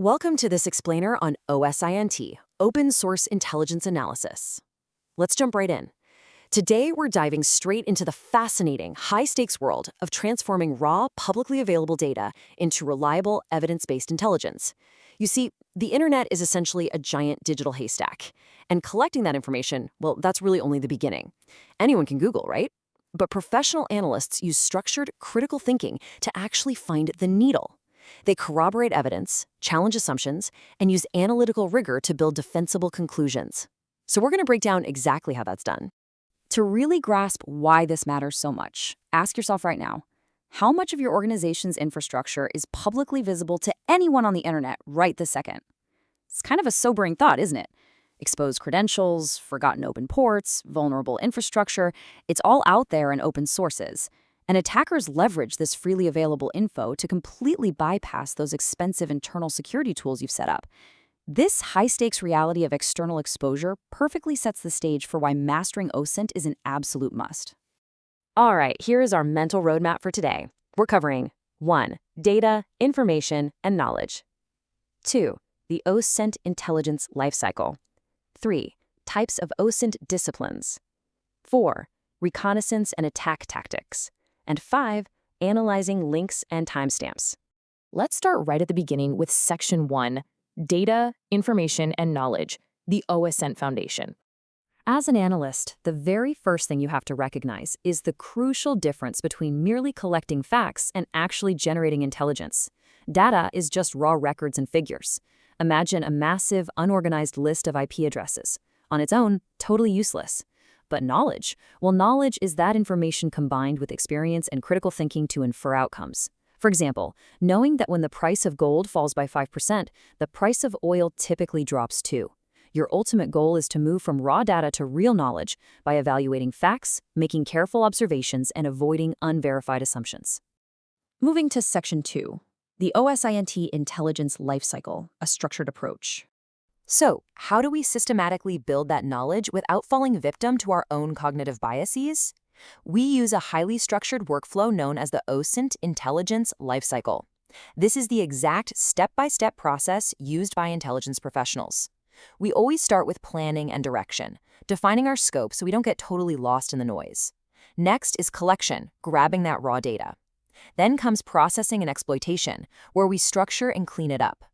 Welcome to this explainer on OSINT, Open Source Intelligence Analysis. Let's jump right in. Today, we're diving straight into the fascinating, high-stakes world of transforming raw, publicly available data into reliable, evidence-based intelligence. You see, the internet is essentially a giant digital haystack, and collecting that information, well, that's really only the beginning. Anyone can Google, right? But professional analysts use structured, critical thinking to actually find the needle. They corroborate evidence, challenge assumptions, and use analytical rigor to build defensible conclusions. So we're going to break down exactly how that's done. To really grasp why this matters so much, ask yourself right now, how much of your organization's infrastructure is publicly visible to anyone on the internet right this second? It's kind of a sobering thought, isn't it? Exposed credentials, forgotten open ports, vulnerable infrastructure, it's all out there in open sources. And attackers leverage this freely available info to completely bypass those expensive internal security tools you've set up. This high-stakes reality of external exposure perfectly sets the stage for why mastering OSINT is an absolute must. All right, here is our mental roadmap for today. We're covering 1. Data, information, and knowledge. 2. The OSINT intelligence lifecycle. 3. Types of OSINT disciplines. 4. Reconnaissance and attack tactics. And 5. Analyzing links and timestamps. Let's start right at the beginning with Section 1, Data, Information, and Knowledge, the OSINT Foundation. As an analyst, the very first thing you have to recognize is the crucial difference between merely collecting facts and actually generating intelligence. Data is just raw records and figures. Imagine a massive, unorganized list of IP addresses. On its own, totally useless. But knowledge? Well, knowledge is that information combined with experience and critical thinking to infer outcomes. For example, knowing that when the price of gold falls by 5%, the price of oil typically drops too. Your ultimate goal is to move from raw data to real knowledge by evaluating facts, making careful observations, and avoiding unverified assumptions. Moving to Section 2, the OSINT Intelligence Lifecycle, a structured approach. So, how do we systematically build that knowledge without falling victim to our own cognitive biases? We use a highly structured workflow known as the OSINT Intelligence Lifecycle. This is the exact step-by-step process used by intelligence professionals. We always start with planning and direction, defining our scope so we don't get totally lost in the noise. Next is collection, grabbing that raw data. Then comes processing and exploitation, where we structure and clean it up.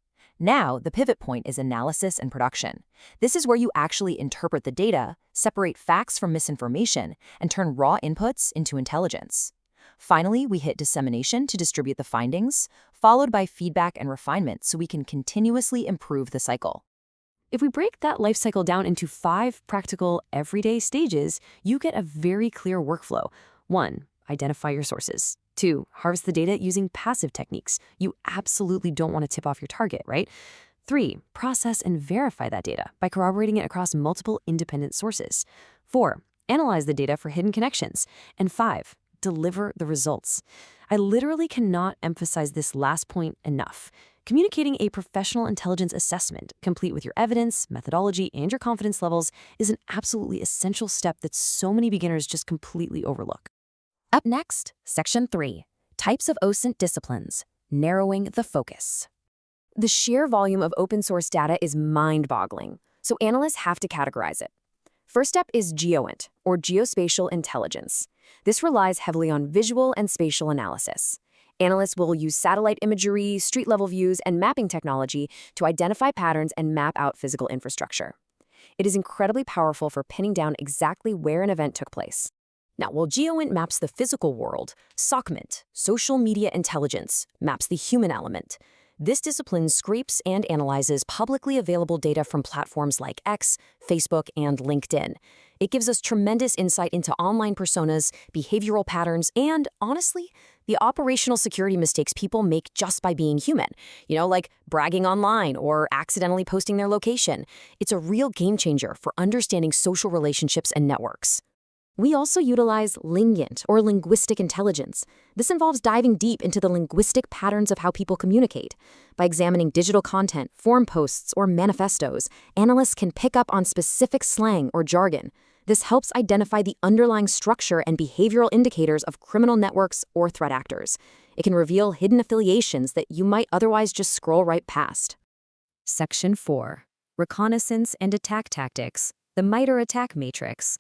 Now, the pivot point is analysis and production. This is where you actually interpret the data, separate facts from misinformation, and turn raw inputs into intelligence. Finally, we hit dissemination to distribute the findings, followed by feedback and refinement so we can continuously improve the cycle. If we break that life cycle down into 5 practical, everyday stages, you get a very clear workflow. 1. Identify your sources. 2. Harvest the data using passive techniques. You absolutely don't want to tip off your target, right? 3. Process and verify that data by corroborating it across multiple independent sources. 4. Analyze the data for hidden connections. And 5. Deliver the results. I literally cannot emphasize this last point enough. Communicating a professional intelligence assessment, complete with your evidence, methodology, and your confidence levels, is an absolutely essential step that so many beginners just completely overlook. Up next, Section 3, Types of OSINT Disciplines, Narrowing the Focus. The sheer volume of open source data is mind-boggling, so analysts have to categorize it. First step is GeoInt, or geospatial intelligence. This relies heavily on visual and spatial analysis. Analysts will use satellite imagery, street-level views, and mapping technology to identify patterns and map out physical infrastructure. It is incredibly powerful for pinning down exactly where an event took place. Now, while GeoInt maps the physical world, SOCMINT, social media intelligence, maps the human element. This discipline scrapes and analyzes publicly available data from platforms like X, Facebook, and LinkedIn. It gives us tremendous insight into online personas, behavioral patterns, and, honestly, the operational security mistakes people make just by being human. Like bragging online or accidentally posting their location. It's a real game changer for understanding social relationships and networks. We also utilize LingInt, or linguistic intelligence. This involves diving deep into the linguistic patterns of how people communicate. By examining digital content, forum posts, or manifestos, analysts can pick up on specific slang or jargon. This helps identify the underlying structure and behavioral indicators of criminal networks or threat actors. It can reveal hidden affiliations that you might otherwise just scroll right past. Section 4. Reconnaissance and Attack Tactics, the MITRE ATT&CK Matrix.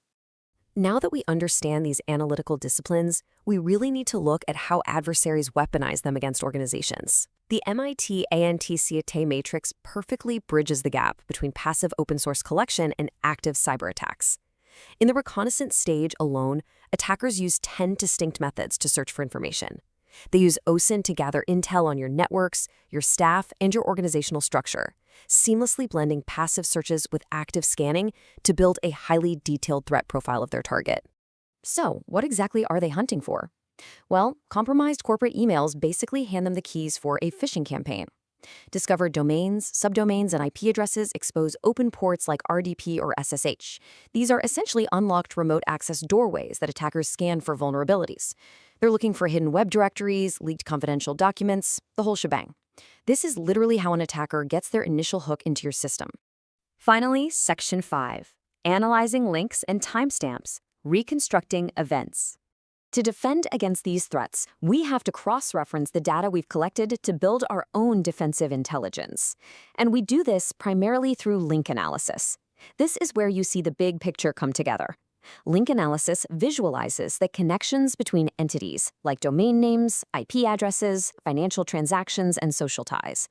Now that we understand these analytical disciplines, we really need to look at how adversaries weaponize them against organizations. The MIT ANT-CAT matrix perfectly bridges the gap between passive open-source collection and active cyber attacks. In the reconnaissance stage alone, attackers use 10 distinct methods to search for information. They use OSINT to gather intel on your networks, your staff, and your organizational structure, seamlessly blending passive searches with active scanning to build a highly detailed threat profile of their target. So, what exactly are they hunting for? Well, compromised corporate emails basically hand them the keys for a phishing campaign. Discovered domains, subdomains, and IP addresses expose open ports like RDP or SSH. These are essentially unlocked remote access doorways that attackers scan for vulnerabilities. They're looking for hidden web directories, leaked confidential documents, the whole shebang. This is literally how an attacker gets their initial hook into your system. Finally, Section 5. Analyzing links and timestamps, reconstructing events. To defend against these threats, we have to cross-reference the data we've collected to build our own defensive intelligence. And we do this primarily through link analysis. This is where you see the big picture come together. Link analysis visualizes the connections between entities, like domain names, IP addresses, financial transactions, and social ties.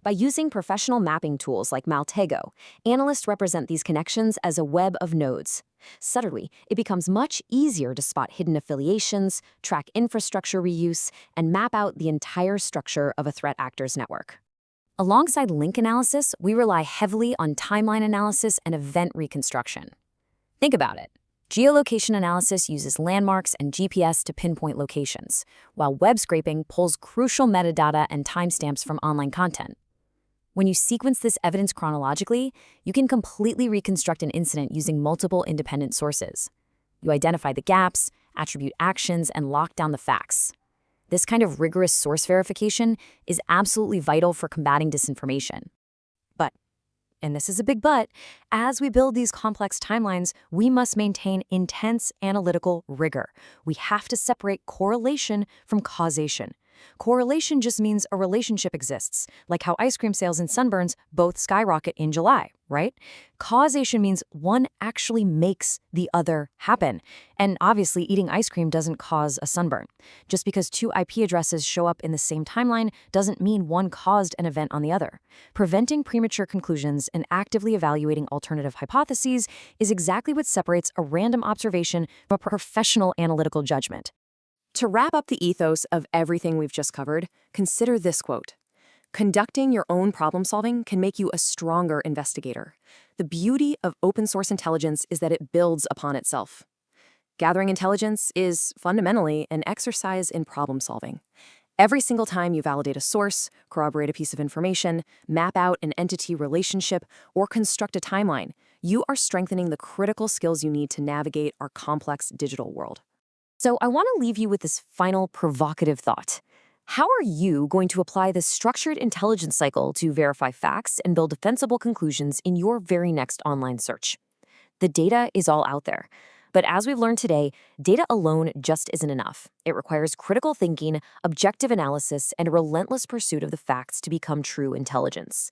By using professional mapping tools like Maltego, analysts represent these connections as a web of nodes. Subtly, it becomes much easier to spot hidden affiliations, track infrastructure reuse, and map out the entire structure of a threat actor's network. Alongside link analysis, we rely heavily on timeline analysis and event reconstruction. Think about it. Geolocation analysis uses landmarks and GPS to pinpoint locations, while web scraping pulls crucial metadata and timestamps from online content. When you sequence this evidence chronologically, you can completely reconstruct an incident using multiple independent sources. You identify the gaps, attribute actions, and lock down the facts. This kind of rigorous source verification is absolutely vital for combating disinformation. But, and this is a big but, as we build these complex timelines, we must maintain intense analytical rigor. We have to separate correlation from causation. Correlation just means a relationship exists, like how ice cream sales and sunburns both skyrocket in July, right? Causation means one actually makes the other happen. And obviously, eating ice cream doesn't cause a sunburn. Just because two IP addresses show up in the same timeline doesn't mean one caused an event on the other. Preventing premature conclusions and actively evaluating alternative hypotheses is exactly what separates a random observation from a professional analytical judgment. To wrap up the ethos of everything we've just covered, consider this quote. Conducting your own problem solving can make you a stronger investigator. The beauty of open source intelligence is that it builds upon itself. Gathering intelligence is fundamentally an exercise in problem solving. Every single time you validate a source, corroborate a piece of information, map out an entity relationship, or construct a timeline, you are strengthening the critical skills you need to navigate our complex digital world. So I want to leave you with this final provocative thought. How are you going to apply this structured intelligence cycle to verify facts and build defensible conclusions in your very next online search? The data is all out there. But as we've learned today, data alone just isn't enough. It requires critical thinking, objective analysis, and a relentless pursuit of the facts to become true intelligence.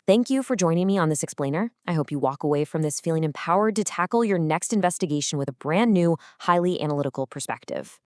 Thank you for joining me on this explainer. I hope you walk away from this feeling empowered to tackle your next investigation with a brand new, highly analytical perspective.